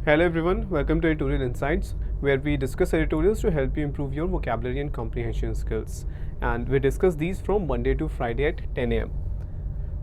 Hello everyone, welcome to Editorial Insights, where we discuss editorials to help you improve your vocabulary and comprehension skills. And we discuss these from Monday to Friday at 10 a.m.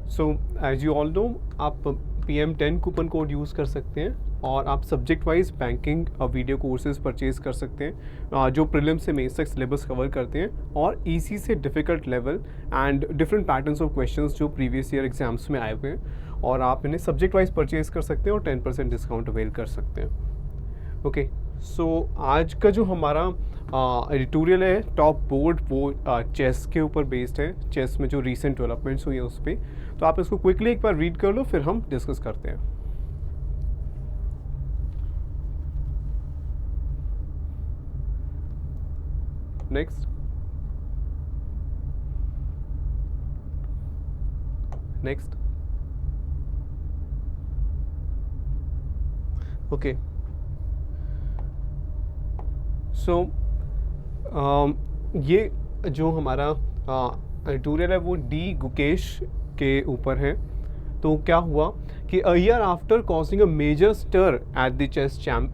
So as you all know, आप PM10 coupon code use कर सकते हैं और आप subject wise banking video courses purchase कर सकते हैं जो प्रीलिम्स से मेंस तक सिलेबस कवर करते हैं और इजी से difficult level and different patterns of questions जो प्रीवियस ईयर एग्जाम्स में आए हुए हैं, और आप इन्हें सब्जेक्ट वाइज परचेज कर सकते हैं और 10% डिस्काउंट अवेल कर सकते हैं। ओके, सो आज का जो हमारा एडिटोरियल है टॉप बोर्ड वो चेस के ऊपर बेस्ड है। चेस में जो रीसेंट डेवलपमेंट्स हुई है उस पर, तो आप इसको क्विकली एक बार रीड कर लो, फिर हम डिस्कस करते हैं। नेक्स्ट नेक्स्ट ओके, सो ये जो हमारा एडिटोरियल है वो डी गुकेश के ऊपर है। तो क्या हुआ कि a year after causing a major stir at the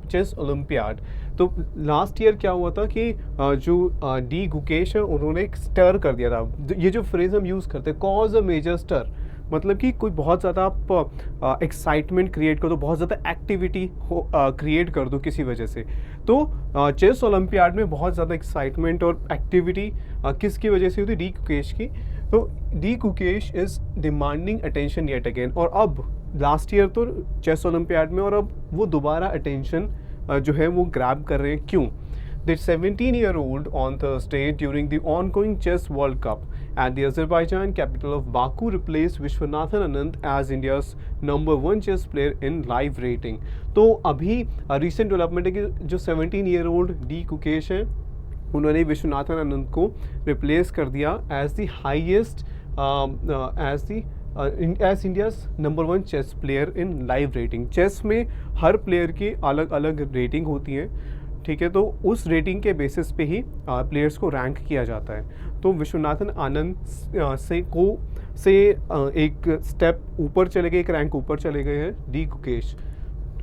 chess Olympiad, तो लास्ट ईयर क्या हुआ था कि जो डी गुकेश है उन्होंने एक स्टर कर दिया था। ये जो फ्रेज हम यूज़ करते हैं, कॉज अ मेजर स्टर, मतलब कि कोई बहुत ज़्यादा आप एक्साइटमेंट क्रिएट कर दो, बहुत ज़्यादा एक्टिविटी क्रिएट कर दो किसी वजह से। तो चेस ओलंपियाड में बहुत ज़्यादा एक्साइटमेंट और एक्टिविटी किसकी वजह से होती, डी गुकेश की। तो D Gukesh is demanding attention yet again, और अब लास्ट ईयर तो चेस ओलंपियाड में, और अब वो दोबारा अटेंशन जो है वो ग्रैब कर रहे हैं। क्यों? The 17-year-old on Thursday during the ongoing Chess World Cup at the Azerbaijan capital of Baku replaced Vishwanathan Anand as India's #1 chess player in live rating. तो अभी रिसेंट डेवलपमेंट है कि जो 17-year-old डी गुकेश हैं उन्होंने विश्वनाथन आनंद को रिप्लेस कर दिया as the highest as India's #1 chess player in live rating. Chess में हर प्लेयर की अलग अलग रेटिंग होती है, ठीक है, तो उस रेटिंग के बेसिस पे ही प्लेयर्स को रैंक किया जाता है। तो विश्वनाथन आनंद से एक स्टेप ऊपर चले गए, एक रैंक ऊपर चले गए हैं डी गुकेश।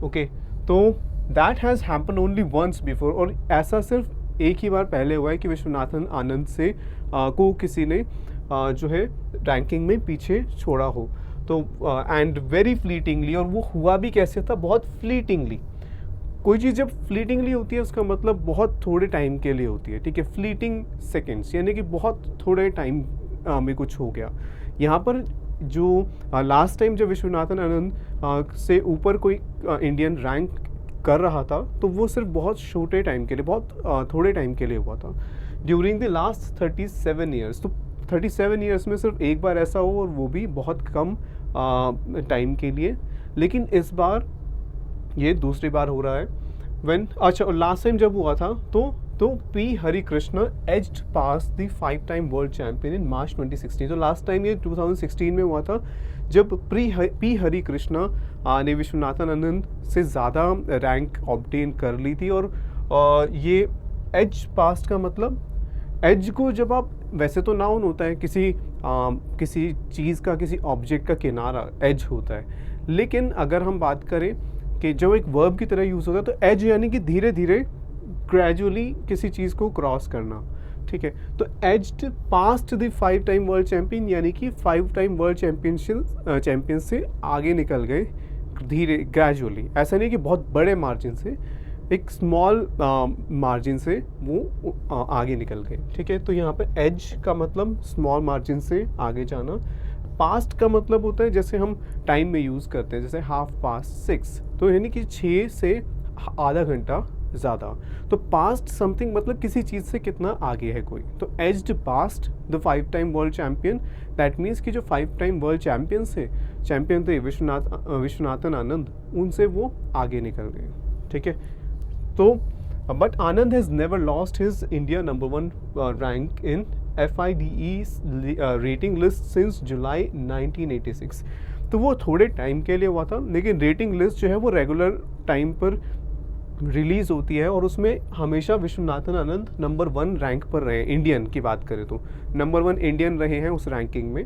ओके, तो that has happen only once before, और ऐसा सिर्फ एक ही बार पहले हुआ है कि विश्वनाथन आनंद से को किसी ने जो है रैंकिंग में पीछे छोड़ा हो। तो एंड वेरी फ्लीटिंगली, और वो हुआ भी कैसे था, बहुत फ्लीटिंगली। कोई चीज़ जब फ्लीटिंगली होती है उसका मतलब बहुत थोड़े टाइम के लिए होती है, ठीक है, फ्लीटिंग सेकेंड्स, यानी कि बहुत थोड़े टाइम में कुछ हो गया। यहाँ पर जो लास्ट टाइम जब विश्वनाथन आनंद से ऊपर कोई इंडियन रैंक कर रहा था, तो वो सिर्फ बहुत छोटे टाइम के लिए, बहुत थोड़े टाइम के लिए हुआ था, ड्यूरिंग द लास्ट 37 ईयर्स। तो 37 ईयर्स में सिर्फ एक बार ऐसा हो, और वो भी बहुत कम टाइम के लिए। लेकिन इस बार ये दूसरी बार हो रहा है। अच्छा, लास्ट टाइम जब हुआ था तो P Hari Krishna edged past the 5-time world champion in March 2016। तो लास्ट टाइम ये 2016 में हुआ था, जब पी हरि कृष्ण ने विश्वनाथन आनंद से ज़्यादा रैंक ऑब्टेन कर ली थी। और ये एज पास का मतलब, एज को जब आप, वैसे तो नाउन होता है किसी चीज़ का, किसी ऑब्जेक्ट का किनारा एज होता है, लेकिन अगर हम बात करें कि जो एक वर्ब की तरह यूज़ होता है, तो एज यानी कि धीरे धीरे ग्रेजुअली किसी चीज़ को क्रॉस करना, ठीक है। तो aged past the 5-time world champion, यानी कि 5-time वर्ल्ड चैंपियन से आगे निकल गए धीरे, ग्रेजुअली। ऐसा नहीं कि बहुत बड़े मार्जिन से, एक स्मॉल मार्जिन से वो आगे निकल गए, ठीक है। तो यहाँ पर एज का मतलब स्मॉल मार्जिन से आगे जाना। पास्ट का मतलब होता है, जैसे हम टाइम में यूज़ करते हैं, जैसे 6:30, तो यानी कि 6 से आधा घंटा ज़्यादा। तो पास्ट समथिंग मतलब किसी चीज़ से कितना आगे है कोई। तो aged past the 5-time world champion, that means कि जो 5-time वर्ल्ड चैंपियन थे विश्वनाथन आनंद, उनसे वो आगे निकल गए, ठीक है। तो but Anand has never lost his India #1 rank in FIDE rating list since जुलाई 1986। तो वो थोड़े टाइम के लिए हुआ था, लेकिन रेटिंग लिस्ट जो है वो रेगुलर टाइम पर रिलीज़ होती है, और उसमें हमेशा विश्वनाथन आनंद #1 रैंक पर रहे। इंडियन की बात करें तो #1 इंडियन रहे हैं उस रैंकिंग में।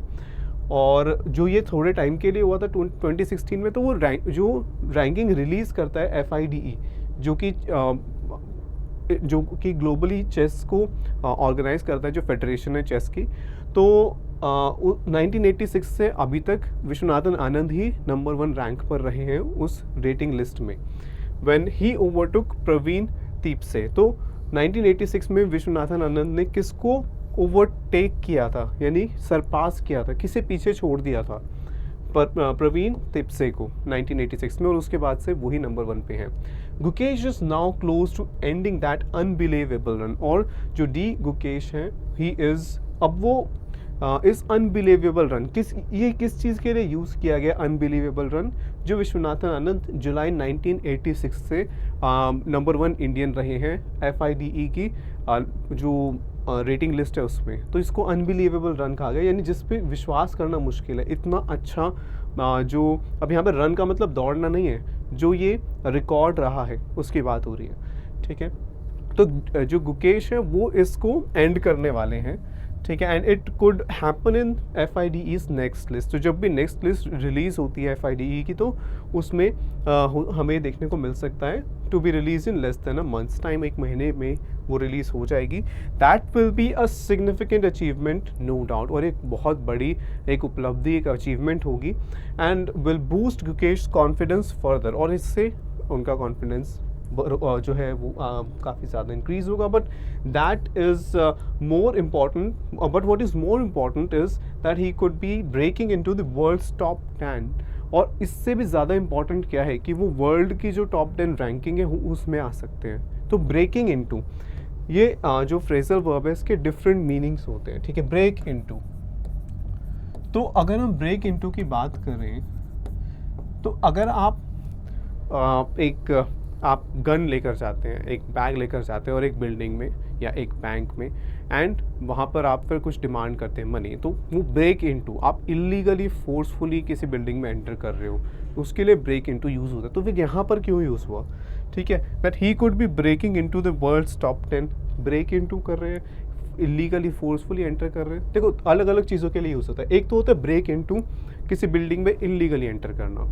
और जो ये थोड़े टाइम के लिए हुआ था 2016 में, तो वो जो रैंकिंग रिलीज़ करता है FIDE, जो कि ग्लोबली चेस को ऑर्गेनाइज करता है, जो फेडरेशन है चेस की। तो 1986 से अभी तक विश्वनाथन आनंद ही नंबर 1 रैंक पर रहे हैं उस रेटिंग लिस्ट में, व्हेन ही ओवरटुक प्रवीण तीपसे। तो 1986 में विश्वनाथन आनंद ने किसको ओवरटेक किया था, यानी सरपास किया था, किसे पीछे छोड़ दिया था? प्रवीण तिप्से को 1986 में, और उसके बाद से वही नंबर 1 पे है। Gukesh is now close to ending that unbelievable run, और जो डी गुकेश है, ही इज, अब वो इस अनबिलीवेबल रन किस चीज़ के लिए यूज़ किया गया? अनबिलीवेबल रन, जो विश्वनाथन आनंद जुलाई 1986 से नंबर 1 इंडियन रहे हैं FIDE की जो रेटिंग लिस्ट है उसमें। तो इसको अनबिलीवेबल रन कहा गया, यानी जिस पे विश्वास करना मुश्किल है। इतना अच्छा जो, अब यहाँ पे रन का मतलब दौड़ना नहीं है, जो ये रिकॉर्ड रहा है उसकी बात हो रही है, ठीक है। तो जो गुकेश है वो इसको एंड करने वाले हैं, ठीक है। And it could happen in FIDE's next list. तो जब भी नेक्स्ट लिस्ट रिलीज़ होती है FIDE की, तो उसमें हमें देखने को मिल सकता है to be release in less than a months time, 1 महीने में वो रिलीज़ हो जाएगी। That will be a significant achievement, no doubt, और एक बहुत बड़ी एक उपलब्धि, एक अचीवमेंट होगी, and will boost Gukesh confidence further, और इससे उनका कॉन्फिडेंस जो है वो काफ़ी ज़्यादा इंक्रीज होगा। But that is more important, but what is more important is that he could be breaking into the world's top 10, और इससे भी ज़्यादा इम्पॉर्टेंट क्या है कि वो वर्ल्ड की जो टॉप 10 रैंकिंग है उसमें आ सकते हैं। तो ब्रेकिंग इनटू, ये जो फ्रेजल वर्ब है इसके डिफरेंट मीनिंग्स होते हैं, ठीक है। ब्रेक इनटू, तो अगर हम ब्रेक इनटू की बात करें, तो अगर आप गन लेकर जाते हैं, एक बैग लेकर जाते हैं और एक बिल्डिंग में या एक बैंक में, एंड वहाँ पर आप फिर कुछ डिमांड करते हैं मनी, तो वो ब्रेक इनटू, आप इलीगली फोर्सफुली किसी बिल्डिंग में एंटर कर रहे हो, उसके लिए ब्रेक इनटू यूज़ होता है। तो फिर यहाँ पर क्यों यूज़ हुआ, ठीक है। That he could be breaking into the world's top 10, break into कर रहे हैं, इलीगली फोर्सफुली एंटर कर रहे हैं। देखो अलग अलग चीज़ों के लिए यूज़ होता है। एक तो होता है ब्रेक इनटू, किसी बिल्डिंग में इलीगली एंटर करना।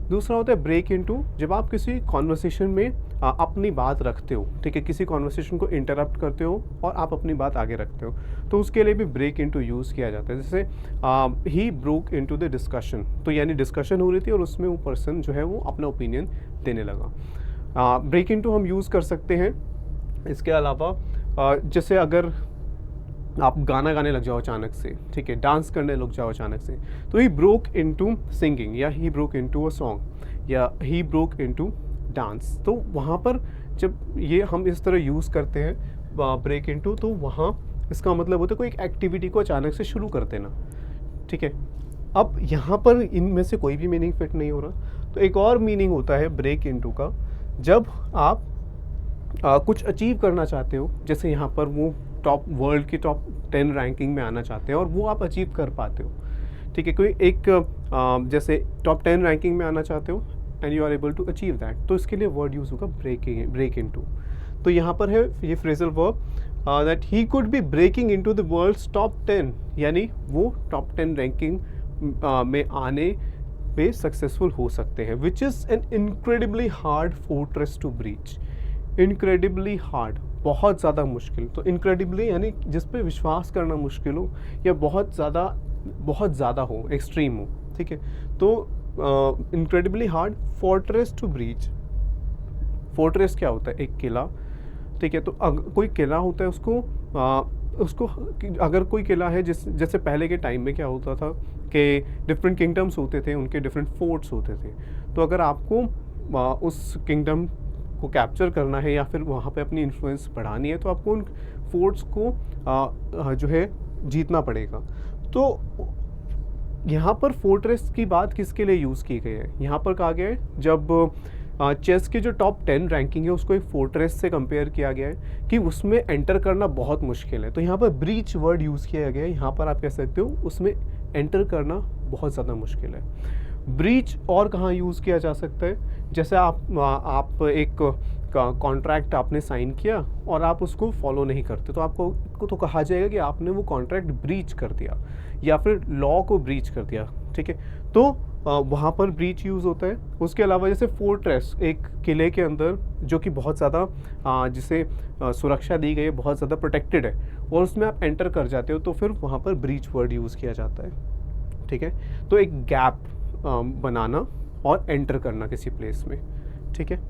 दूसरा होता है ब्रेक इनटू, जब आप किसी कॉन्वर्सेशन में अपनी बात रखते हो, ठीक है, किसी कॉन्वर्सेशन को इंटरप्ट करते हो और आप अपनी बात आगे रखते हो, तो उसके लिए भी ब्रेक इनटू यूज़ किया जाता है। जैसे he broke into the discussion, तो यानी डिस्कशन हो रही थी और उसमें वो पर्सन जो है वो अपना ओपिनियन देने लगा। ब्रेक इनटू हम यूज़ कर सकते हैं। इसके अलावा जैसे अगर आप गाना गाने लग जाओ अचानक से, ठीक है, डांस करने लग जाओ अचानक से, तो ही ब्रोक इनटू सिंगिंग, या he broke into a song, या ही ब्रोक इनटू डांस। तो वहाँ पर जब ये हम इस तरह यूज़ करते हैं ब्रेक इनटू, तो वहाँ इसका मतलब होता है कोई एक एक्टिविटी को अचानक से शुरू कर देना, ठीक है। अब यहाँ पर इनमें से कोई भी मीनिंग फिट नहीं हो रहा, तो एक और मीनिंग होता है ब्रेक इनटू का, जब आप कुछ अचीव करना चाहते हो, जैसे यहाँ पर वो वर्ल्ड की टॉप 10 रैंकिंग में आना चाहते हैं और वो आप अचीव कर पाते हो, ठीक है। कोई एक जैसे टॉप 10 रैंकिंग में आना चाहते हो and you are able to achieve that, तो इसके लिए वर्ड यूज़ होगा ब्रेक इनटू। तो यहाँ पर है ये phrasal verb that he could be breaking into the world's top 10, यानी वो टॉप 10 रैंकिंग में आने पे सक्सेसफुल हो सकते हैं, which is an incredibly hard fortress to breach. Incredibly hard, बहुत ज़्यादा मुश्किल। तो इनक्रेडिबली यानी जिस पे विश्वास करना मुश्किल हो, या बहुत ज़्यादा हो, एक्सट्रीम हो, ठीक है। तो incredibly hard fortress to breach. Fortress क्या होता है? एक किला, ठीक है। तो कोई किला होता है, उसको अगर कोई किला है, जैसे पहले के टाइम में क्या होता था कि डिफरेंट किंगडम्स होते थे, उनके डिफरेंट फोर्ट्स होते थे। तो अगर आपको उस किंगडम को कैप्चर करना है या फिर वहाँ पे अपनी इन्फ्लुएंस बढ़ानी है, तो आपको उन फोर्ट्स को जो है जीतना पड़ेगा। तो यहाँ पर फोर्ट्रेस की बात किसके लिए यूज़ की गई है? यहाँ पर कहा गया है जब चेस की जो टॉप 10 रैंकिंग है उसको एक फोर्ट्रेस से कंपेयर किया गया है कि उसमें एंटर करना बहुत मुश्किल है। तो यहाँ पर ब्रीच वर्ड यूज़ किया गया है। यहाँ पर आप कह सकते हो उसमें एंटर करना बहुत ज़्यादा मुश्किल है। ब्रीच और कहाँ यूज़ किया जा सकता है? जैसे आप एक कॉन्ट्रैक्ट आपने साइन किया और आप उसको फॉलो नहीं करते, तो आपको को तो कहा जाएगा कि आपने वो कॉन्ट्रैक्ट ब्रीच कर दिया या फिर लॉ को ब्रीच कर दिया, ठीक है। तो वहाँ पर ब्रीच यूज़ होता है। उसके अलावा जैसे फोर्ट्रेस, एक किले के अंदर जो कि बहुत ज़्यादा जिसे सुरक्षा दी गई है, बहुत ज़्यादा प्रोटेक्टेड है, और उसमें आप एंटर कर जाते हो तो फिर वहाँ पर ब्रीच वर्ड यूज़ किया जाता है, ठीक है। तो एक गैप बनाना और एंटर करना किसी प्लेस में, ठीक है।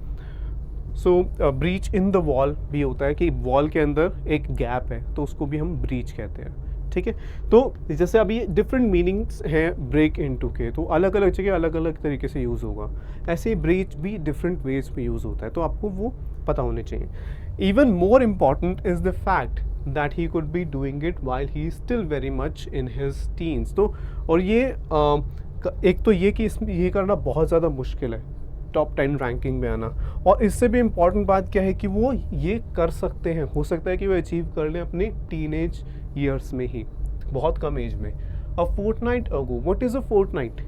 सो ब्रीच इन द वॉल भी होता है कि वॉल के अंदर एक गैप है तो उसको भी हम ब्रीच कहते हैं, ठीक है। तो जैसे अभी डिफरेंट मीनिंग्स हैं ब्रेक इनटू के, तो अलग अलग जगह अलग अलग तरीके से यूज़ होगा। ऐसे ही ब्रीच भी डिफरेंट वेज में यूज़ होता है, तो आपको वो पता होने चाहिए। Even more important is the fact that he could be doing it while he is still very much in his teens. तो और ये एक तो ये कि इसमें ये करना बहुत ज़्यादा मुश्किल है, टॉप 10 रैंकिंग में आना, और इससे भी इम्पॉर्टेंट बात क्या है कि वो ये कर सकते हैं, हो सकता है कि वो अचीव कर लें अपने टीनेज ईयर्स में ही, बहुत कम एज में। A fortnight ago, what is a fortnight?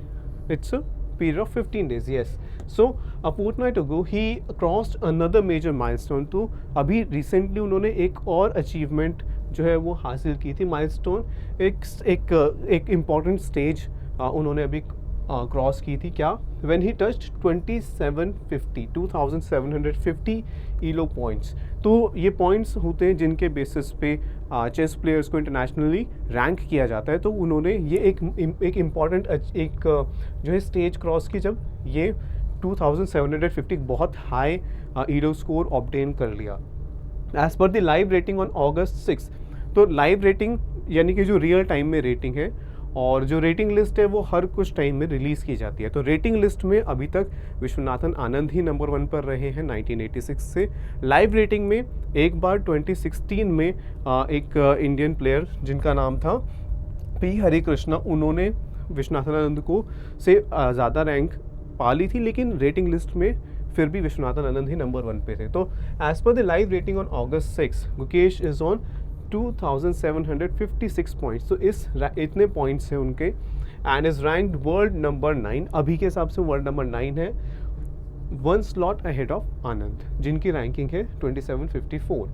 It's a period of 15 days, yes. So a fortnight ago he crossed another major milestone। तो अभी रिसेंटली उन्होंने एक और अचीवमेंट जो है वो हासिल की थी, माइलस्टोन, एक इम्पॉर्टेंट स्टेज उन्होंने अभी क्रॉस की थी। क्या? When he touched 2750 ईलो points. तो ये पॉइंट्स होते हैं जिनके बेसिस पे चेस प्लेयर्स को इंटरनेशनली रैंक किया जाता है। तो उन्होंने ये एक इम्पॉर्टेंट एक जो है स्टेज क्रॉस की, जब ये 2750 बहुत हाई ईलो स्कोर ऑब्टेन कर लिया। As per the live rating on August 6। तो लाइव रेटिंग यानी कि जो रियल टाइम में रेटिंग है, और जो रेटिंग लिस्ट है वो हर कुछ टाइम में रिलीज़ की जाती है। तो रेटिंग लिस्ट में अभी तक विश्वनाथन आनंद ही नंबर 1 पर रहे हैं 1986 से। लाइव रेटिंग में एक बार 2016 में एक इंडियन प्लेयर जिनका नाम था पी हरिकृष्णा, उन्होंने विश्वनाथन आनंद को से ज़्यादा रैंक पा ली थी, लेकिन रेटिंग लिस्ट में फिर भी विश्वनाथन आनंद ही नंबर 1 पे थे। तो as per the live rating on August 6 Gukesh is on 2756 points. तो इतने पॉइंट्स हैं उनके, and is ranked world number 9। अभी के हिसाब से वर्ल्ड नंबर 9 है, 1 स्लॉट अहेड ऑफ आनंद, जिनकी रैंकिंग है 2754।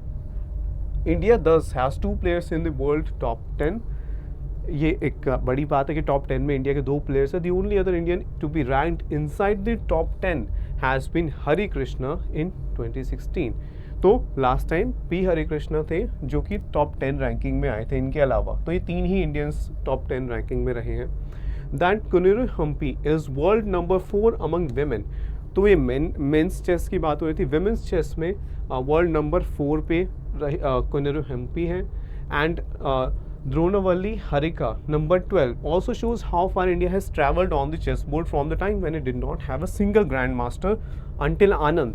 इंडिया दस has 2 players in the world top 10। ये एक बड़ी बात है कि टॉप 10 में इंडिया के 2 प्लेयर्स हैं। The only other Indian to be ranked inside the top 10 has been Hari Krishna in 2016। तो लास्ट टाइम पी हरिकृष्णा थे जो कि टॉप 10 रैंकिंग में आए थे इनके अलावा। तो ये 3 ही इंडियंस टॉप 10 रैंकिंग में रहे हैं। That Koneru Humpy is world number 4 among women. तो ये मेंस चेस की बात हो रही थी, वेमेंस चेस में वर्ल्ड नंबर 4 पे कोनेरू हम्पी है। And Dronavalli Harika number 12 also shows how far India has traveled on the chessboard from the time when it did not have a single grandmaster until Anand।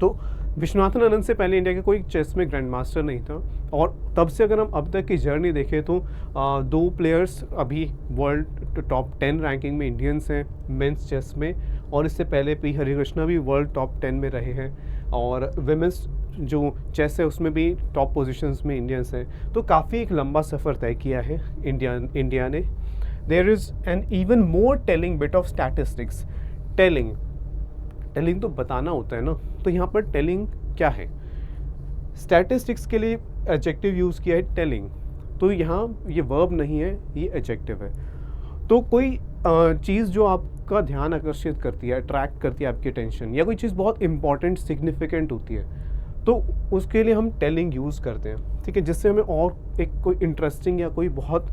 तो विश्वनाथन आनंद से पहले इंडिया का कोई चेस में grand master नहीं था, और तब से अगर हम अब तक की जर्नी देखें तो 2 प्लेयर्स अभी वर्ल्ड टॉप 10 रैंकिंग में इंडियंस हैं मेंस चेस में, और इससे पहले पी हरिकृष्णा भी वर्ल्ड टॉप 10 में रहे हैं, और विमेंस जो चेस है उसमें भी टॉप पोजीशंस में इंडियंस हैं। तो काफ़ी एक लंबा सफ़र तय किया है इंडिया ने। There is an even more telling bit of statistics. Telling तो बताना होता है ना, तो यहाँ पर टेलिंग क्या है? स्टैटिस्टिक्स के लिए एडजेक्टिव यूज़ किया है टेलिंग, तो यहाँ ये वर्ब नहीं है, ये एडजेक्टिव है। तो कोई चीज़ जो आपका ध्यान आकर्षित करती है, अट्रैक्ट करती है आपकी अटेंशन, या कोई चीज़ बहुत इंपॉर्टेंट सिग्निफिकेंट होती है, तो उसके लिए हम टेलिंग यूज़ करते हैं, ठीक है, जिससे हमें और एक कोई इंटरेस्टिंग या कोई बहुत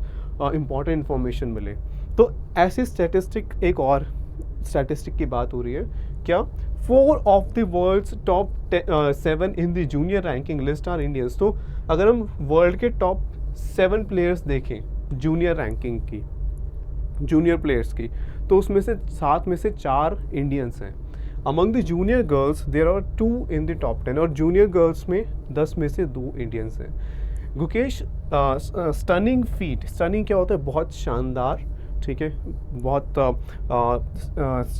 इंपॉर्टेंट इन्फॉर्मेशन मिले। तो ऐसी स्टैटिस्टिक, एक और स्टैटिस्टिक की बात हो रही है क्या? 4 of the world's top 7 in the junior ranking list are Indians. तो अगर हम वर्ल्ड के टॉप 7 प्लेयर्स देखें जूनियर रैंकिंग की, जूनियर प्लेयर्स की, तो उसमें से 7 में से 4 इंडियंस हैं। Among the junior girls there are 2 in the top 10, और जूनियर गर्ल्स में 10 में से 2 इंडियंस हैं। गुकेश, स्टनिंग फीट, स्टनिंग क्या होता है? बहुत शानदार, ठीक है, बहुत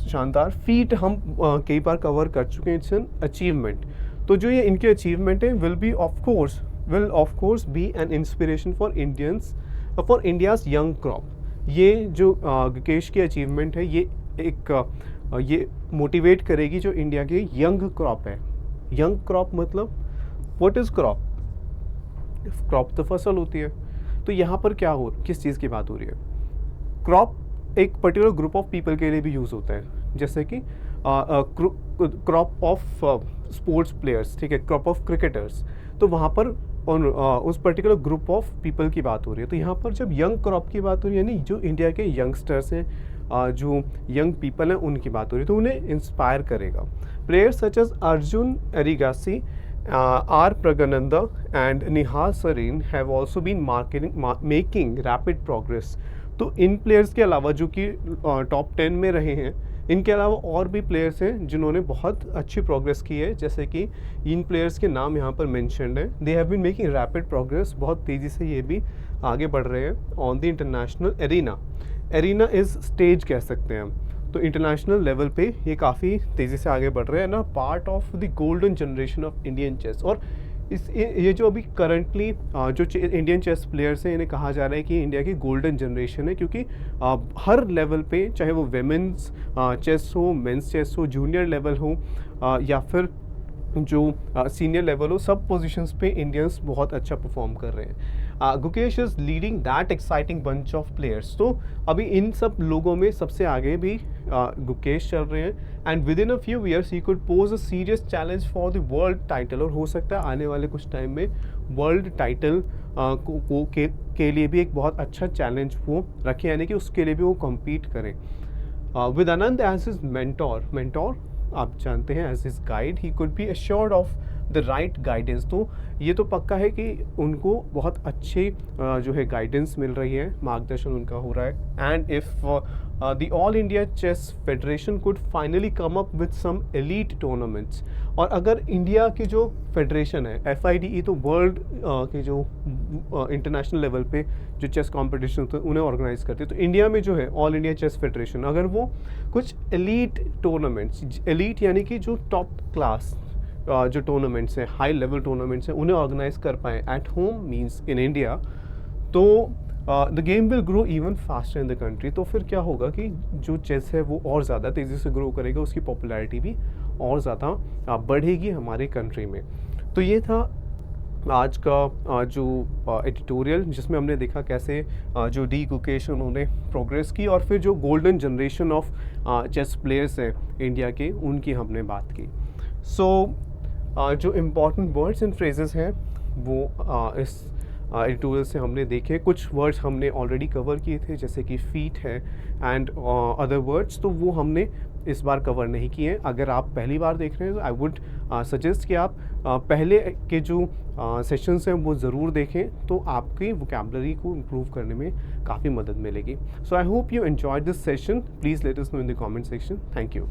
शानदार। फीट हम कई बार कवर कर चुके हैं, इट्स एन अचीवमेंट। तो जो ये इनके अचीवमेंट है will of course be an inspiration for India's young crop. ये जो गुकेश की अचीवमेंट है, ये एक ये मोटिवेट करेगी जो इंडिया की यंग क्रॉप है, यंग क्रॉप मतलब व्हाट इज़ क्रॉप? क्रॉप तो फसल होती है। तो यहाँ पर क्या हो, किस चीज़ की बात हो रही है? क्रॉप एक पर्टिकुलर ग्रुप ऑफ पीपल के लिए भी यूज़ होता है, जैसे कि क्रॉप ऑफ स्पोर्ट्स प्लेयर्स, ठीक है, क्रॉप ऑफ क्रिकेटर्स। तो वहाँ पर उस पर्टिकुलर ग्रुप ऑफ पीपल की बात हो रही है। तो यहाँ पर जब यंग क्रॉप की बात हो रही है, यानी जो इंडिया के यंगस्टर्स हैं, जो यंग पीपल हैं, उनकी बात हो रही है, तो उन्हें इंस्पायर करेगा। Players such as Arjun Erigaisi, R. Pragananda and Nihal Sarin have also been making rapid progress। तो इन प्लेयर्स के अलावा जो कि टॉप 10 में रहे हैं, इनके अलावा और भी प्लेयर्स हैं जिन्होंने बहुत अच्छी प्रोग्रेस की है, जैसे कि इन प्लेयर्स के नाम यहाँ पर मेंशन्ड है। They have been making rapid progress, बहुत तेज़ी से ये भी आगे बढ़ रहे हैं on the international arena. Arena is stage कह सकते हैं हम। तो इंटरनेशनल लेवल पे ये काफ़ी तेज़ी से आगे बढ़ रहे हैं ना, part of the golden generation of Indian chess. और ये जो अभी करंटली जो इंडियन चेस प्लेयर्स हैं, इन्हें कहा जा रहा है कि इंडिया की गोल्डन जनरेशन है, क्योंकि हर लेवल पे, चाहे वो वेमेंस चेस हो, मेंस चेस हो, जूनियर लेवल हो या फिर जो सीनियर लेवल हो, सब पोजीशंस पे इंडियंस बहुत अच्छा परफॉर्म कर रहे हैं। Gukesh is leading that exciting bunch of players. तो अभी इन सब लोगों में सबसे आगे भी गुकेश चल रहे हैं। And with in a few years he could pose a serious challenge for the world title. और हो सकता है आने वाले कुछ टाइम में वर्ल्ड टाइटल के लिए भी एक बहुत अच्छा चैलेंज वो रखें, यानी कि उसके लिए भी वो कम्पीट करें। With Anand as his mentor आप जानते हैं, as his guide, he could be assured of the right guidance. तो ये तो पक्का है कि उनको बहुत अच्छे जो है गाइडेंस मिल रही है, मार्गदर्शन उनका हो रहा है। And if the All India Chess Federation could finally come up with some elite tournaments. और अगर इंडिया की जो फेडरेशन है FIDE, तो वर्ल्ड के जो इंटरनेशनल लेवल पे जो चेस कॉम्पिटिशन होते हैं उन्हें ऑर्गेनाइज करती है, तो इंडिया में जो है ऑल इंडिया चेस फेडरेशन, अगर वो कुछ एलीट टूर्नामेंट्स, एलीट यानी कि जो टॉप क्लास जो टूर्नामेंट्स हैं, हाई लेवल टूर्नामेंट्स हैं, उन्हें ऑर्गेनाइज कर पाएँ at home means in India, तो the game will grow even faster in the country. तो फिर क्या होगा कि जो चेस है वो और ज़्यादा तेज़ी से ग्रो करेगा, उसकी पॉपुलैरिटी भी और ज़्यादा बढ़ेगी हमारे कंट्री में। तो ये था आज का जो एडिटोरियल, जिसमें हमने देखा कैसे जो डी गुकेश उन्होंने प्रोग्रेस की, और फिर जो golden generation of chess players हैं इंडिया के, उनकी हमने बात की। सो जो इम्पॉर्टेंट वर्ड्स एंड फ्रेजेस हैं वो इस एडिटोरियल से हमने देखे। कुछ वर्ड्स हमने ऑलरेडी कवर किए थे, जैसे कि फीट है एंड अदर वर्ड्स, तो वो हमने इस बार कवर नहीं किए। अगर आप पहली बार देख रहे हैं तो आई वुड सजेस्ट कि आप पहले के जो सेशंस हैं वो ज़रूर देखें, तो आपकी वोकैबुलरी को इम्प्रूव करने में काफ़ी मदद मिलेगी। So I hope you enjoyed this session. Please let us know in the comment section. Thank you.